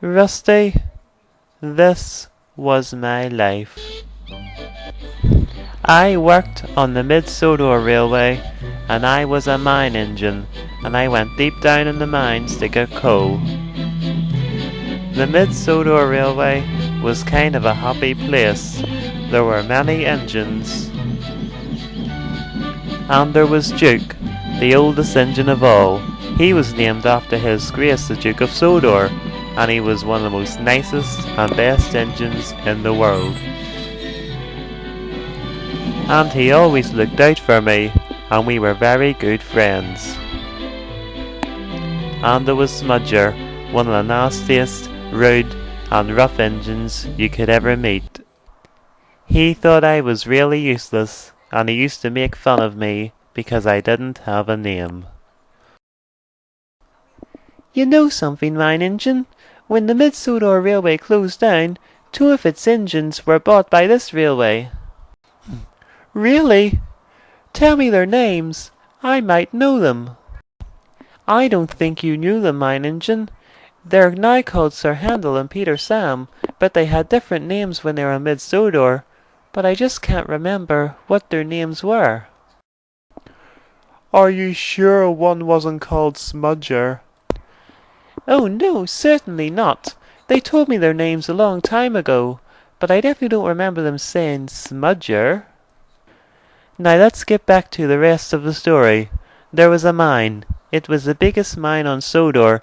Rusty, this was my life. I worked on the Mid-Sodor Railway, and I was a mine engine, and I went deep down in the mines to get coal. The Mid-Sodor Railway was kind of a happy place. There were many engines, and there was Duke, the oldest engine of all. He was named after His Grace the Duke of Sodor, and he was one of the most nicest and best engines in the world. And he always looked out for me, and we were very good friends. And there was Smudger, one of the nastiest, rude, and rough engines you could ever meet. He thought I was really useless, and he used to make fun of me because I didn't have a name. You know something, mine engine? When the Mid-Sodor Railway closed down, 2 of its engines were bought by this railway. Really? Tell me their names. I might know them. I don't think you knew them, mine engine. They're now called Sir Handel and Peter Sam, but they had different names when they were in Mid-Sodor. But I just can't remember what their names were. Are you sure one wasn't called Smudger? Oh no, certainly not. They told me their names a long time ago, but I definitely don't remember them saying Smudger. Now let's get back to the rest of the story. There was a mine. It was the biggest mine on Sodor.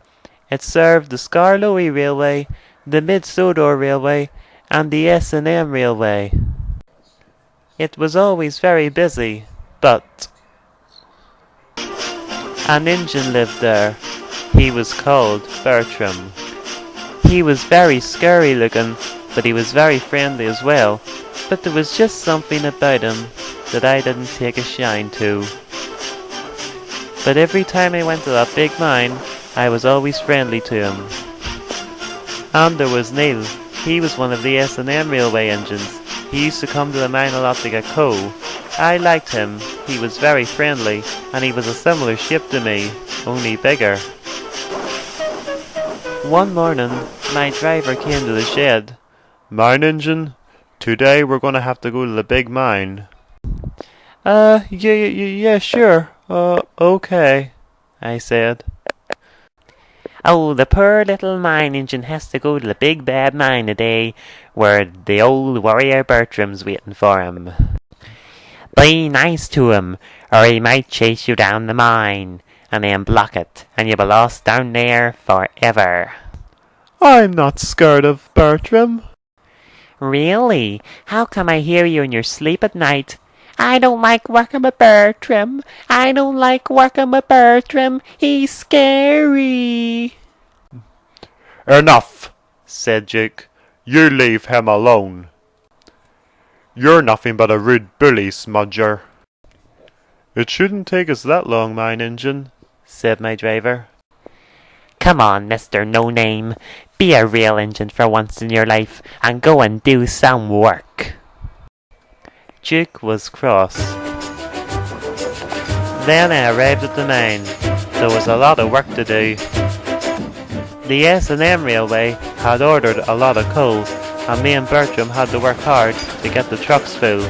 It served the Skarloey Railway, the Mid-Sodor Railway, and the S&M Railway. It was always very busy, but an engine lived there. He was called Bertram. He was very scary looking, but he was very friendly as well. But there was just something about him that I didn't take a shine to. But every time I went to that big mine, I was always friendly to him. And there was Neil. He was one of the S&M railway engines. He used to come to the mine a lot to get coal. I liked him. He was very friendly, and he was a similar shape to me, only bigger. One morning, my driver came to the shed. Mine engine? Today we're going to have to go to the big mine. Yeah, sure. Okay, I said. Oh, the poor little mine engine has to go to the big bad mine today, where the old warrior Bertram's waiting for him. Be nice to him, or he might chase you down the mine, and then block it, and you'll be lost down there forever. I'm not scared of Bertram. Really? How come I hear you in your sleep at night? I don't like working with Bertram. I don't like working with Bertram. He's scary. Enough, said Duke. You leave him alone. You're nothing but a rude bully, Smudger. It shouldn't take us that long, mine engine, said my driver. Come on, Mr. No-Name. Be a real engine for once in your life, and go and do some work. Duke was cross. Then I arrived at the mine. There was a lot of work to do. The S&M Railway had ordered a lot of coal, and me and Bertram had to work hard to get the trucks full.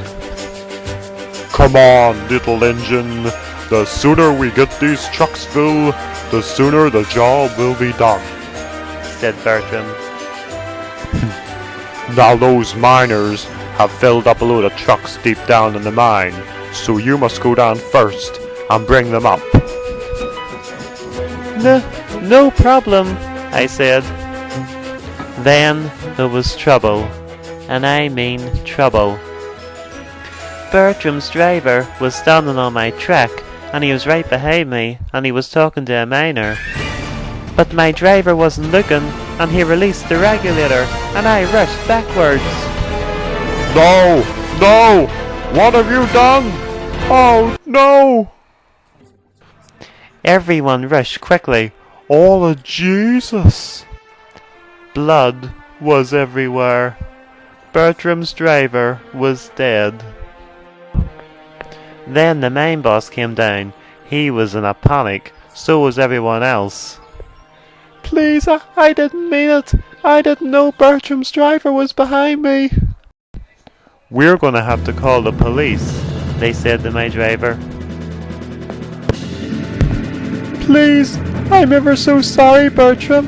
Come on, little engine. The sooner we get these trucks full, the sooner the job will be done, said Bertram. Now those miners have filled up a load of trucks deep down in the mine, so you must go down first and bring them up. No problem, I said. Then there was trouble, and I mean trouble. Bertram's driver was standing on my track, and he was right behind me, and he was talking to a miner. But my driver wasn't looking, and he released the regulator, and I rushed backwards. No! No! What have you done? Oh, no! Everyone rushed quickly. Oh, Jesus! Blood was everywhere. Bertram's driver was dead. Then the mine boss came down. He was in a panic. So was everyone else. Please, I didn't mean it. I didn't know Bertram's driver was behind me. We're gonna have to call the police, they said to my driver. Please, I'm ever so sorry, Bertram.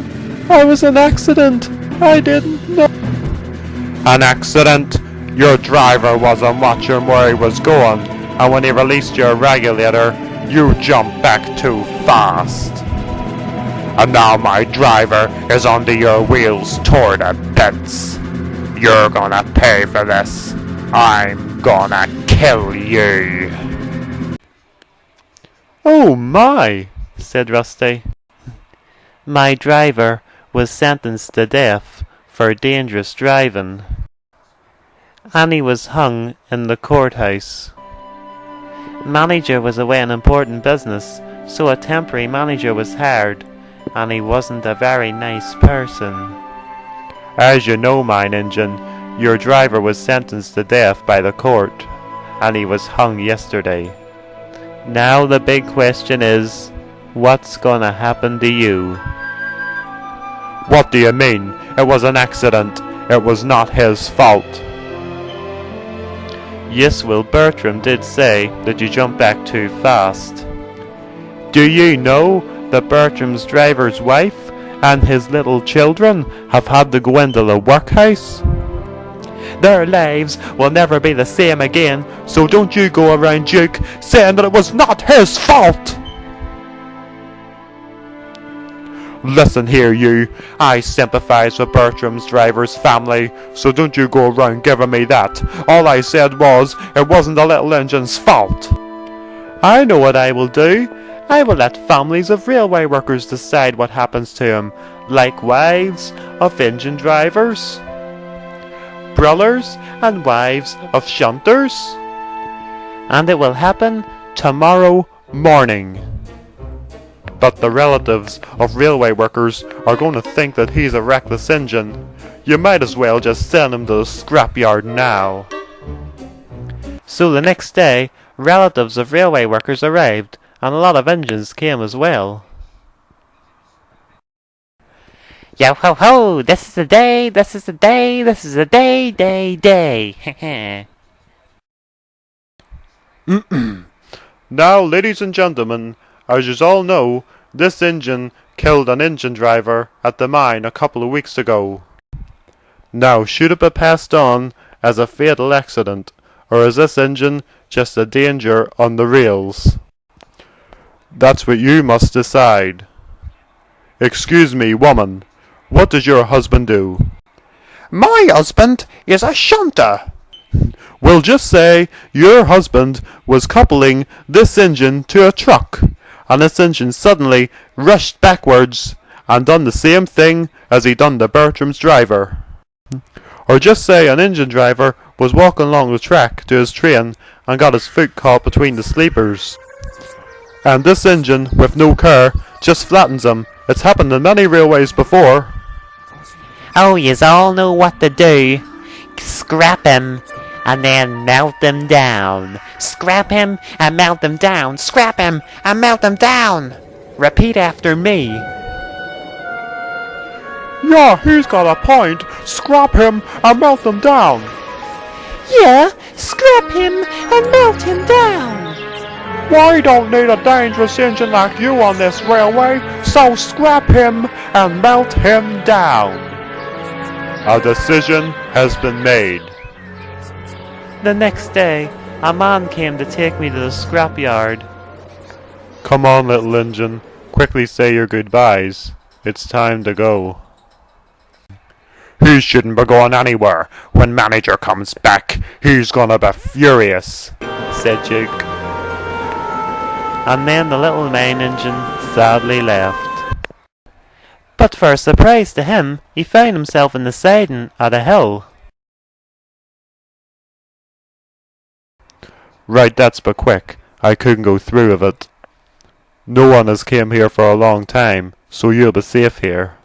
I was an accident. I didn't know. An accident? Your driver wasn't watching where he was going, and when he released your regulator, you jumped back too fast. And now my driver is under your wheels toward the bits. You're gonna pay for this. I'm gonna kill you. Oh my, said Rusty. My driver was sentenced to death for dangerous driving, and he was hung in the courthouse. Manager was away on important business, so a temporary manager was hired, and he wasn't a very nice person. As you know, mine engine, your driver was sentenced to death by the court, and he was hung yesterday. Now the big question is, what's gonna happen to you? What do you mean? It was an accident. It was not his fault. Yes, well, Bertram did say that you jumped back too fast. Do you know that Bertram's driver's wife and his little children have had to go into the workhouse? Their lives will never be the same again, so don't you go around Duke saying that it was not his fault! Listen here, you. I sympathize with Bertram's driver's family, so don't you go around giving me that. All I said was, it wasn't the little engine's fault. I know what I will do. I will let families of railway workers decide what happens to him, like wives of engine drivers, brothers and wives of shunters. And it will happen tomorrow morning. But the relatives of railway workers are going to think that he's a reckless engine. You might as well just send him to the scrapyard now. So the next day, relatives of railway workers arrived, and a lot of engines came as well. Yo ho ho! This is the day! This is the day! This is the day! Day! Now, ladies and gentlemen, as you all know, this engine killed an engine driver at the mine a couple of weeks ago. Now, should it be passed on as a fatal accident, or is this engine just a danger on the rails? That's what you must decide. Excuse me, woman, what does your husband do? My husband is a shunter. We'll just say your husband was coupling this engine to a truck, and this engine suddenly rushed backwards and done the same thing as he done to Bertram's driver. Or just say an engine driver was walking along the track to his train and got his foot caught between the sleepers, and this engine, with no care, just flattens him. It's happened in many railways before. Oh, yous all know what to do. Scrap him, and then melt him down. Scrap him, and melt him down. Scrap him, and melt him down. Repeat after me. Yeah, he's got a point. Scrap him and melt him down. Yeah, scrap him, and melt him down. We don't need a dangerous engine like you on this railway, so scrap him and melt him down. A decision has been made. The next day, a man came to take me to the scrapyard. Come on, little engine. Quickly say your goodbyes. It's time to go. He shouldn't be going anywhere. When manager comes back, he's gonna be furious, said Duke. And then the little mine engine sadly left. But for a surprise to him, he found himself in the siding at a hill. Right, that's but quick. I couldn't go through with it. No one has came here for a long time, so you'll be safe here.